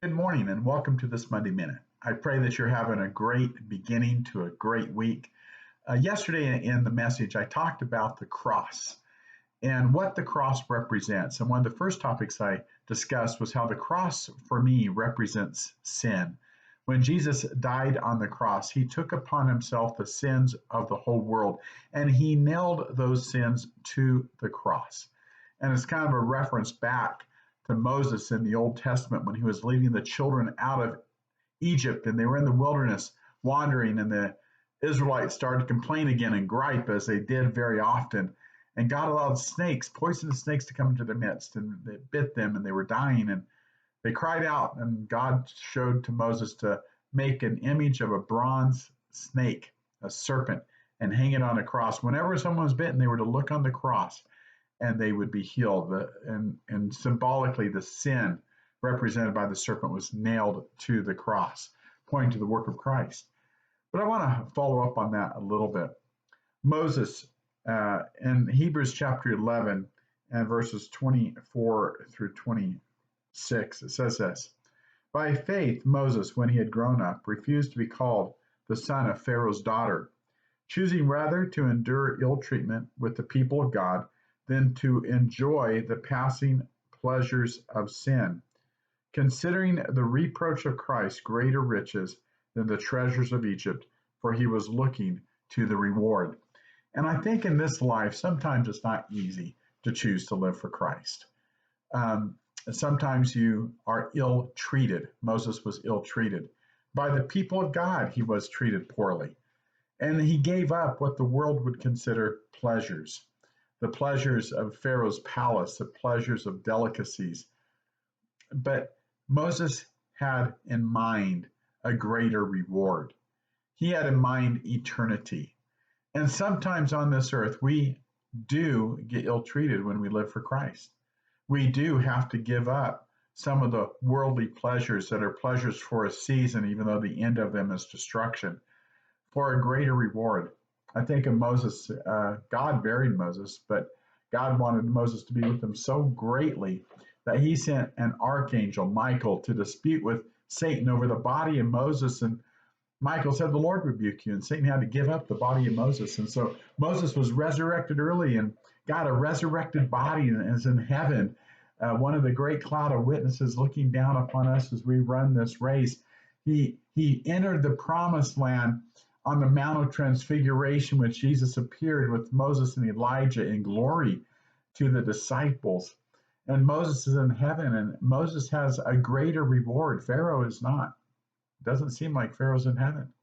Good morning and welcome to this Monday Minute. I pray that you're having a great beginning to a great week. Yesterday in the message, I talked about the cross and what the cross represents. And one of the first topics I discussed was how the cross for me represents sin. When Jesus died on the cross, he took upon himself the sins of the whole world and he nailed those sins to the cross. And it's kind of a reference back to Moses in the Old Testament when he was leading the children out of Egypt and they were in the wilderness wandering, and the Israelites started to complain again and gripe as they did very often. And God allowed snakes, poisonous snakes, to come into their midst, and they bit them and they were dying. And they cried out, and God showed to Moses to make an image of a bronze snake, a serpent, and hang it on a cross. Whenever someone was bitten, they were to look on the cross and they would be healed. And symbolically, the sin represented by the serpent was nailed to the cross, pointing to the work of Christ. But I want to follow up on that a little bit. Moses, in Hebrews chapter 11 and verses 24 through 26, it says this: By faith, Moses, when he had grown up, refused to be called the son of Pharaoh's daughter, choosing rather to endure ill treatment with the people of God than to enjoy the passing pleasures of sin, considering the reproach of Christ greater riches than the treasures of Egypt, for he was looking to the reward. And I think in this life, sometimes it's not easy to choose to live for Christ. Sometimes you are ill treated. Moses was ill treated. By the people of God, he was treated poorly. And he gave up what the world would consider pleasures, the pleasures of Pharaoh's palace, the pleasures of delicacies. But Moses had in mind a greater reward. He had in mind eternity. And sometimes on this earth, we do get ill treated when we live for Christ. We do have to give up some of the worldly pleasures that are pleasures for a season, even though the end of them is destruction, for a greater reward. I think of Moses. God buried Moses, but God wanted Moses to be with him so greatly that he sent an archangel, Michael, to dispute with Satan over the body of Moses. And Michael said, "The Lord rebuke you." And Satan had to give up the body of Moses. And so Moses was resurrected early and got a resurrected body and is in heaven. One of the great cloud of witnesses looking down upon us as we run this race. He entered the promised land on the Mount of Transfiguration, when Jesus appeared with Moses and Elijah in glory to the disciples. And Moses is in heaven, and Moses has a greater reward. Pharaoh is not. It doesn't seem like Pharaoh's in heaven.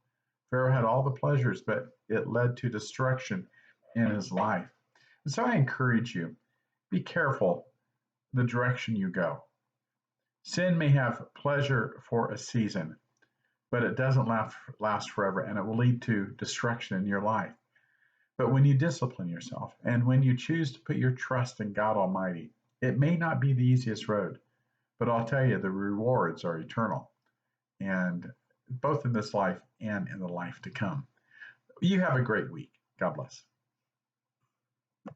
Pharaoh had all the pleasures, but it led to destruction in his life. And so I encourage you, be careful the direction you go. Sin may have pleasure for a season, but it doesn't last forever, and it will lead to destruction in your life. But when you discipline yourself and when you choose to put your trust in God Almighty, it may not be the easiest road, but I'll tell you, the rewards are eternal, and both in this life and in the life to come. You have a great week. God bless.